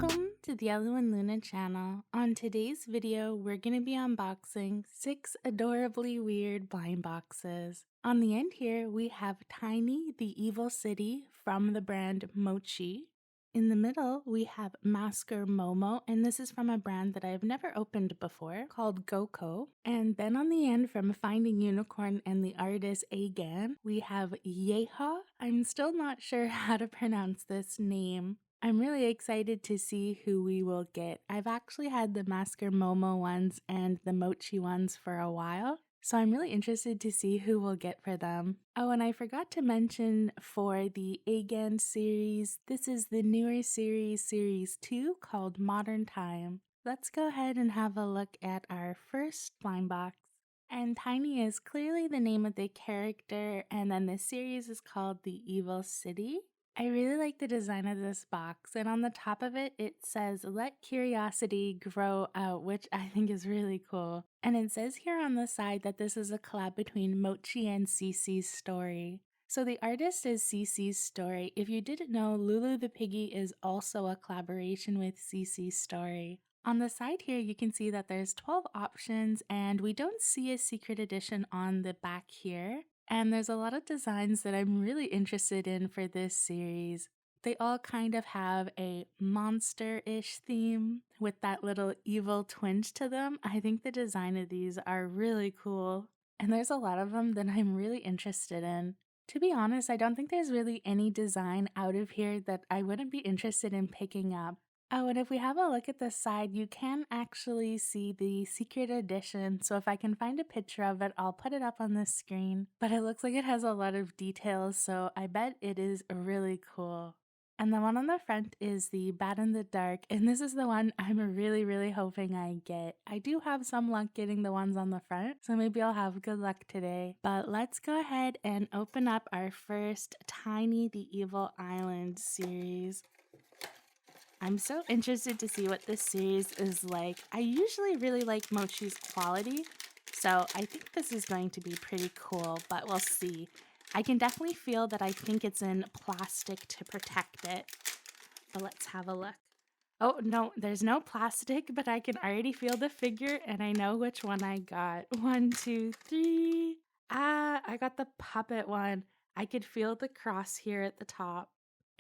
Welcome to the Elu and Luna channel. On today's video, we're going to be unboxing 6 adorably weird blind boxes. On the end here, we have Tiny the Evil City from the brand Mochi. In the middle, we have Masker Momo, and this is from a brand that I've never opened before called Goco. And then on the end, from Finding Unicorn and the artist Agan, we have Yeaohua. I'm still not sure how to pronounce this name. I'm really excited to see who we will get. I've actually had the Masker Momo ones and the Mochi ones for a while, so I'm really interested to see who we'll get for them. Oh, and I forgot to mention for the Agan series, this is the newer series, Series 2, called Modern Time. Let's go ahead and have a look at our first blind box. And Tiny is clearly the name of the character, and then the series is called The Evil City. I really like the design of this box, and on the top of it, it says, "Let curiosity grow out," which I think is really cool. And it says here on the side that this is a collab between Mochi and Cici's story. So the artist is Cici's story. If you didn't know, Lulu the Piggy is also a collaboration with Cici's story. On the side here, you can see that there's 12 options, and we don't see a secret edition on the back here. And there's a lot of designs that I'm really interested in for this series. They all kind of have a monster-ish theme with that little evil twinge to them. I think the design of these are really cool. And there's a lot of them that I'm really interested in. To be honest, I don't think there's really any design out of here that I wouldn't be interested in picking up. Oh, and if we have a look at the side, you can actually see the secret edition, so if I can find a picture of it, I'll put it up on the screen. But it looks like it has a lot of details, so I bet it is really cool. And the one on the front is the Bat in the Dark, and this is the one I'm really hoping I get. I do have some luck getting the ones on the front, so maybe I'll have good luck today. But let's go ahead and open up our first Tiny the Evil Island series. I'm so interested to see what this series is like. I usually really like Mochi's quality, so I think this is going to be pretty cool, but we'll see. I can definitely feel that I think it's in plastic to protect it, but let's have a look. Oh, no, there's no plastic, but I can already feel the figure, and I know which one I got. 1, 2, 3. Ah, I got the puppet one. I could feel the cross here at the top.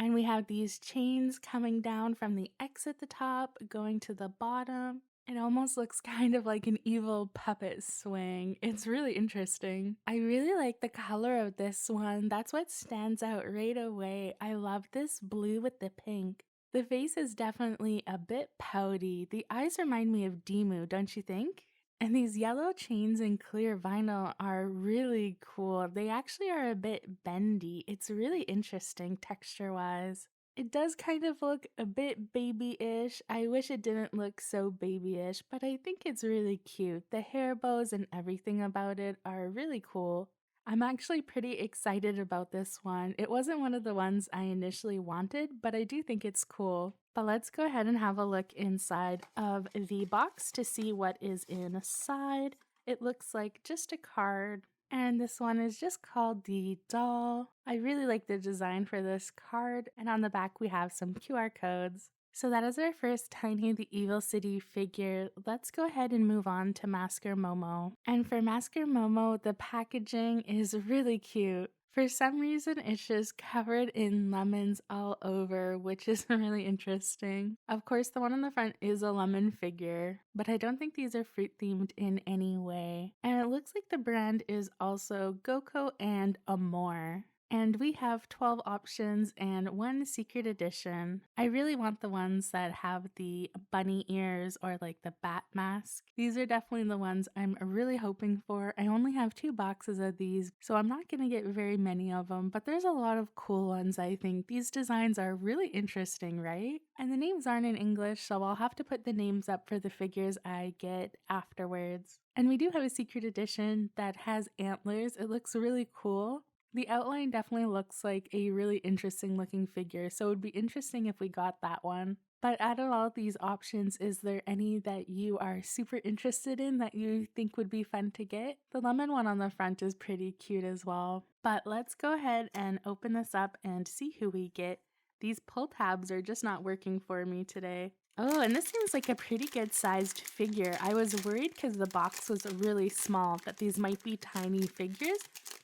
And we have these chains coming down from the X at the top, going to the bottom. It almost looks kind of like an evil puppet swing. It's really interesting. I really like the color of this one. That's what stands out right away. I love this blue with the pink. The face is definitely a bit pouty. The eyes remind me of Demu, don't you think? And these yellow chains and clear vinyl are really cool. They actually are a bit bendy. It's really interesting texture-wise. It does kind of look a bit baby-ish. I wish it didn't look so baby-ish, but I think it's really cute. The hair bows and everything about it are really cool. I'm actually pretty excited about this one. It wasn't one of the ones I initially wanted, but I do think it's cool. But let's go ahead and have a look inside of the box to see what is inside. It looks like just a card, and this one is just called the doll. I really like the design for this card, and on the back we have some QR codes. So that is our first Tiny the Evil City figure. Let's go ahead and move on to Masker Momo. And for Masker Momo, the packaging is really cute. For some reason, it's just covered in lemons all over, which is really interesting. Of course, the one on the front is a lemon figure, but I don't think these are fruit themed in any way. And it looks like the brand is also Goco and Amore. And we have 12 options and 1 secret edition. I really want the ones that have the bunny ears or like the bat mask. These are definitely the ones I'm really hoping for. I only have 2 boxes of these, so I'm not going to get very many of them, but there's a lot of cool ones, I think. These designs are really interesting, right? And the names aren't in English, so I'll have to put the names up for the figures I get afterwards. And we do have a secret edition that has antlers. It looks really cool. The outline definitely looks like a really interesting looking figure, so it would be interesting if we got that one. But out of all these options, is there any that you are super interested in that you think would be fun to get? The lemon one on the front is pretty cute as well. But let's go ahead and open this up and see who we get. These pull tabs are just not working for me today. Oh, and this seems like a pretty good sized figure. I was worried because the box was really small that these might be tiny figures,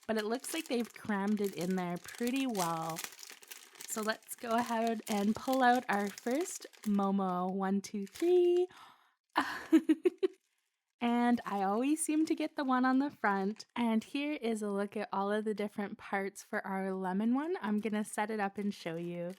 but it looks like they've crammed it in there pretty well. So let's go ahead and pull out our first Momo. 1, 2, 3. And I always seem to get the one on the front. And here is a look at all of the different parts for our lemon one. I'm gonna set it up and show you.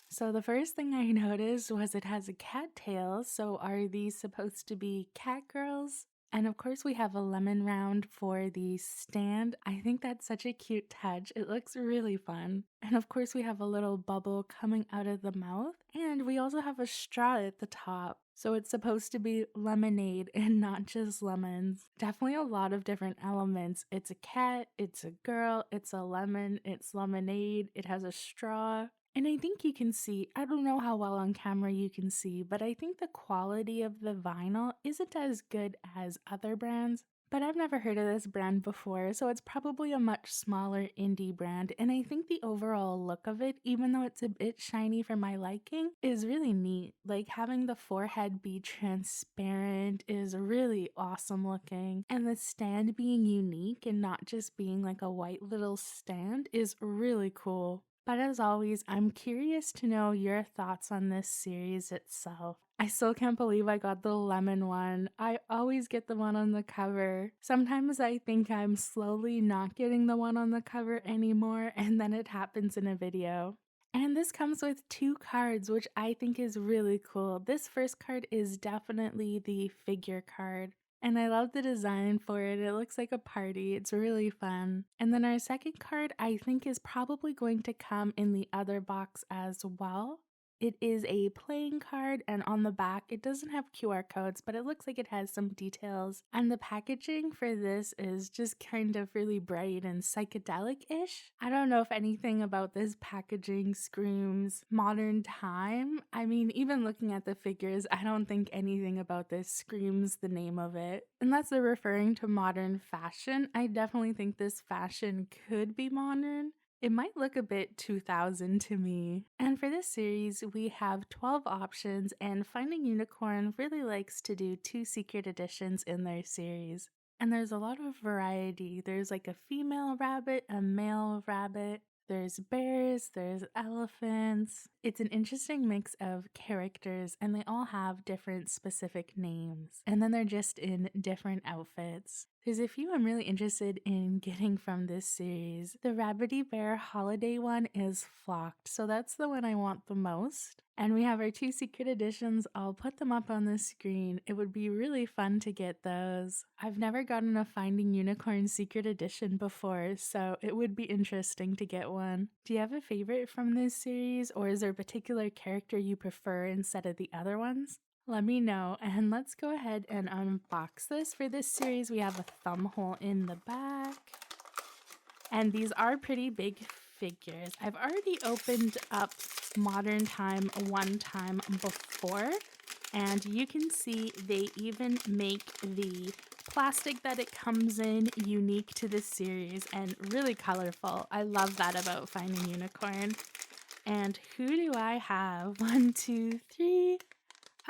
So the first thing I noticed was it has a cat tail. So are these supposed to be cat girls? And of course we have a lemon round for the stand. I think that's such a cute touch. It looks really fun. And of course we have a little bubble coming out of the mouth. And we also have a straw at the top. So it's supposed to be lemonade and not just lemons. Definitely a lot of different elements. It's a cat, it's a girl, it's a lemon, it's lemonade, it has a straw. And I think you can see, I don't know how well on camera you can see, but I think the quality of the vinyl isn't as good as other brands. But I've never heard of this brand before, so it's probably a much smaller indie brand. And I think the overall look of it, even though it's a bit shiny for my liking, is really neat. Like having the forehead be transparent is really awesome looking. And the stand being unique and not just being like a white little stand is really cool. But as always, I'm curious to know your thoughts on this series itself. I still can't believe I got the lemon one. I always get the one on the cover. Sometimes I think I'm slowly not getting the one on the cover anymore, and then it happens in a video. And this comes with 2 cards, which I think is really cool. This first card is definitely the figure card. And I love the design for it. It looks like a party. It's really fun. And then our second card I think is probably going to come in the other box as well. It is a playing card, and on the back it doesn't have QR codes, but it looks like it has some details. And the packaging for this is just kind of really bright and psychedelic-ish. I don't know if anything about this packaging screams modern time. I mean, even looking at the figures, I don't think anything about this screams the name of it. Unless they're referring to modern fashion, I definitely think this fashion could be modern. It might look a bit 2000 to me. And for this series, we have 12 options, and Finding Unicorn really likes to do 2 secret editions in their series. And there's a lot of variety. There's like a female rabbit, a male rabbit, there's bears, there's elephants. It's an interesting mix of characters, and they all have different specific names. And then they're just in different outfits. There's a few I'm really interested in getting from this series. The Rabbity Bear Holiday one is flocked, so that's the one I want the most. And we have our 2 secret editions. I'll put them up on the screen. It would be really fun to get those. I've never gotten a Finding Unicorn secret edition before, so it would be interesting to get one. Do you have a favorite from this series, or is there a particular character you prefer instead of the other ones? Let me know, and let's go ahead and unbox this. For this series, we have a thumb hole in the back, and these are pretty big figures. I've already opened up Modern Time one time before, and you can see they even make the plastic that it comes in unique to this series and really colorful. I love that about Finding Unicorn. And who do I have? 1, 2, 3.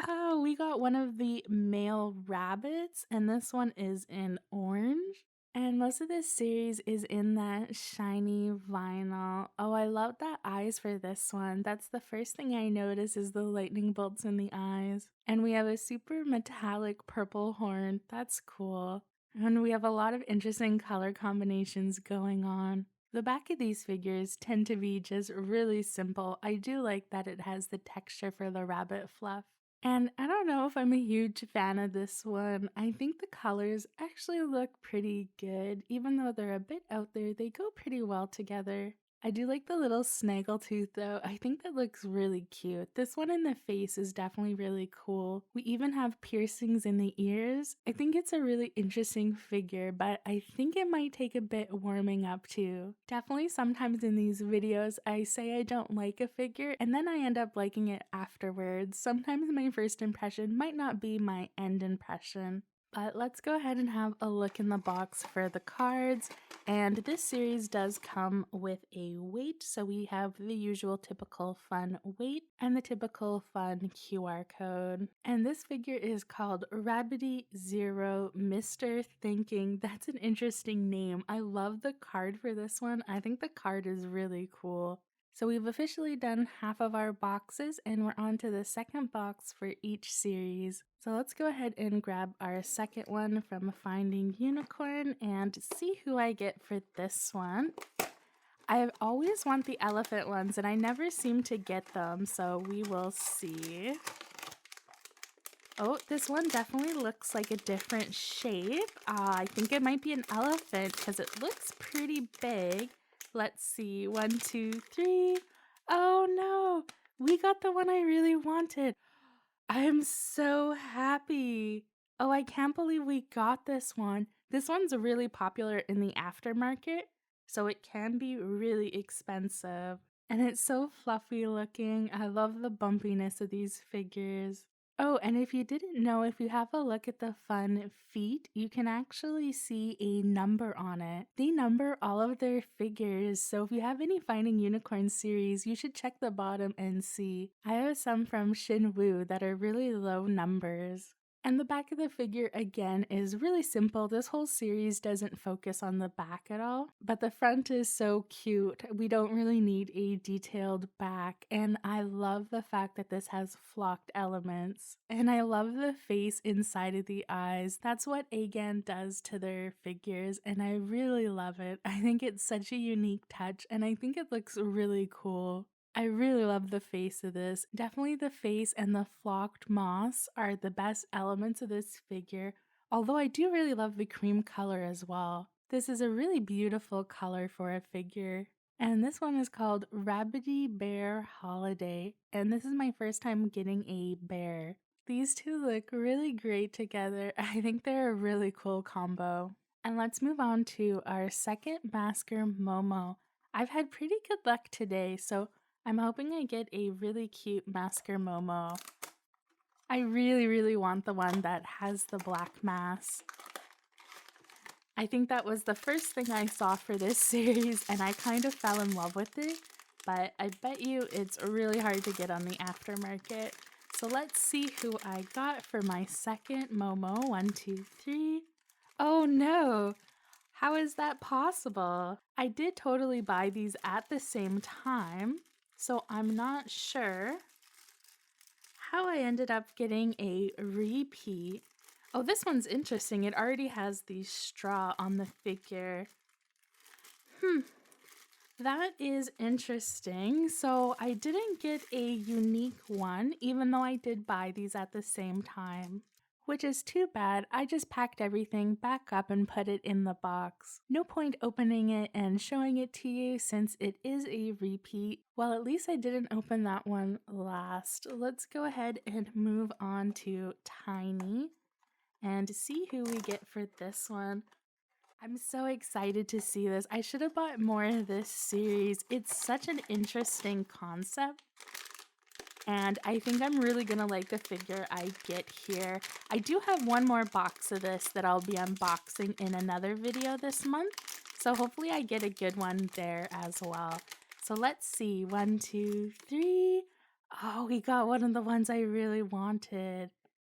Oh, we got one of the male rabbits, and this one is in orange. And most of this series is in that shiny vinyl. Oh, I love the eyes for this one. That's the first thing I notice is the lightning bolts in the eyes. And we have a super metallic purple horn. That's cool. And we have a lot of interesting color combinations going on. The back of these figures tend to be just really simple. I do like that it has the texture for the rabbit fluff. And I don't know if I'm a huge fan of this one. I think the colors actually look pretty good. Even though they're a bit out there, they go pretty well together. I do like the little snaggletooth though. I think that looks really cute. This one in the face is definitely really cool. We even have piercings in the ears. I think it's a really interesting figure, but I think it might take a bit warming up too. Definitely sometimes in these videos I say I don't like a figure and then I end up liking it afterwards. Sometimes my first impression might not be my end impression. But let's go ahead and have a look in the box for the cards. And this series does come with a weight, so we have the usual typical fun weight and the typical fun QR code. And this figure is called Rabbity Zero Mr. Thinking. That's an interesting name. I love the card for this one. I think the card is really cool. So we've officially done half of our boxes and we're on to the second box for each series. So let's go ahead and grab our second one from Finding Unicorn and see who I get for this one. I always want the elephant ones and I never seem to get them, so we will see. Oh, this one definitely looks like a different shape. I think it might be an elephant because it looks pretty big. Let's see. 1, 2, 3. Oh no, we got the one I really wanted. I am so happy. Oh, I can't believe we got this one. This one's really popular in the aftermarket, so it can be really expensive. And it's so fluffy looking. I love the bumpiness of these figures. Oh, and if you didn't know, if you have a look at the fun feet, you can actually see a number on it. They number all of their figures, so if you have any Finding Unicorn series, you should check the bottom and see. I have some from Shinwoo that are really low numbers. And the back of the figure, again, is really simple. This whole series doesn't focus on the back at all, but the front is so cute. We don't really need a detailed back, and I love the fact that this has flocked elements. And I love the face inside of the eyes. That's what Agan does to their figures, and I really love it. I think it's such a unique touch, and I think it looks really cool. I really love the face of this. Definitely the face and the flocked moss are the best elements of this figure, although I do really love the cream color as well. This is a really beautiful color for a figure. And this one is called Rabbity Bear Holiday, and this is my first time getting a bear. These two look really great together. I think they're a really cool combo. And let's move on to our second Masker Momo. I've had pretty good luck today, so I'm hoping I get a really cute Masker Momo. I really want the one that has the black mask. I think that was the first thing I saw for this series and I kind of fell in love with it, but I bet you it's really hard to get on the aftermarket. So let's see who I got for my second Momo. 1, 2, 3. Oh no! How is that possible? I did totally buy these at the same time, so I'm not sure how I ended up getting a repeat. Oh, this one's interesting. It already has the straw on the figure. That is interesting. So I didn't get a unique one, even though I did buy these at the same time. Which is too bad. I just packed everything back up and put it in the box. No point opening it and showing it to you since it is a repeat. Well, at least I didn't open that one last. Let's go ahead and move on to Tiny and see who we get for this one. I'm so excited to see this. I should have bought more of this series. It's such an interesting concept. And I think I'm really gonna like the figure I get here. I do have one more box of this that I'll be unboxing in another video this month. So hopefully I get a good one there as well. So let's see, 1, 2, 3. Oh, we got one of the ones I really wanted.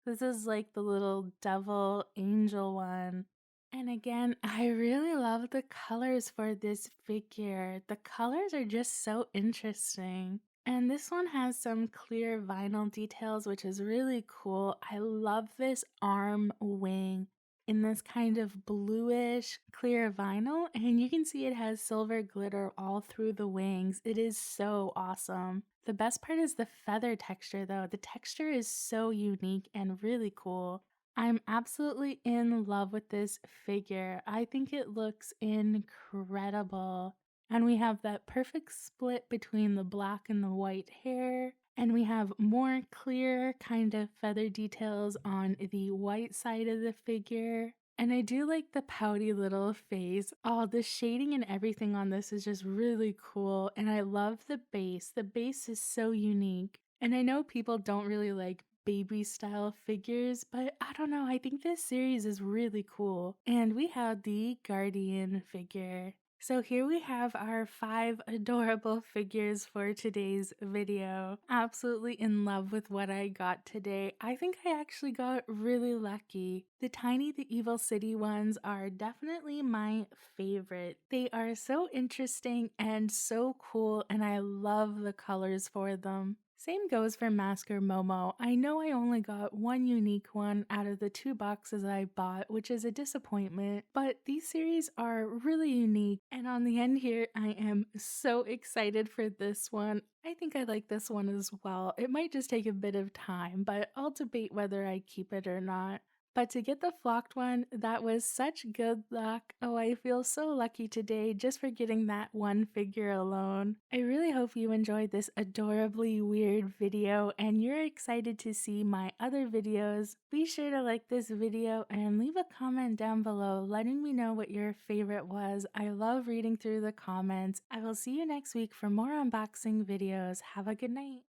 This is like the little devil angel one. And again, I really love the colors for this figure. The colors are just so interesting. And this one has some clear vinyl details, which is really cool. I love this arm wing in this kind of bluish clear vinyl, and you can see it has silver glitter all through the wings. It is so awesome. The best part is the feather texture though. The texture is so unique and really cool. I'm absolutely in love with this figure. I think it looks incredible. And we have that perfect split between the black and the white hair. And we have more clear kind of feather details on the white side of the figure. And I do like the pouty little face. Oh, the shading and everything on this is just really cool. And I love the base. The base is so unique. And I know people don't really like baby style figures, but I don't know, I think this series is really cool. And we have the Guardian figure. So here we have our 5 adorable figures for today's video. Absolutely in love with what I got today. I think I actually got really lucky. The Tiny the Evil City ones are definitely my favorite. They are so interesting and so cool, and I love the colors for them. Same goes for Masker Momo. I know I only got one unique one out of the 2 boxes I bought, which is a disappointment, but these series are really unique. And on the end here, I am so excited for this one. I think I like this one as well. It might just take a bit of time, but I'll debate whether I keep it or not. But to get the flocked one, that was such good luck. Oh, I feel so lucky today just for getting that one figure alone. I really hope you enjoyed this adorably weird video and you're excited to see my other videos. Be sure to like this video and leave a comment down below letting me know what your favorite was. I love reading through the comments. I will see you next week for more unboxing videos. Have a good night.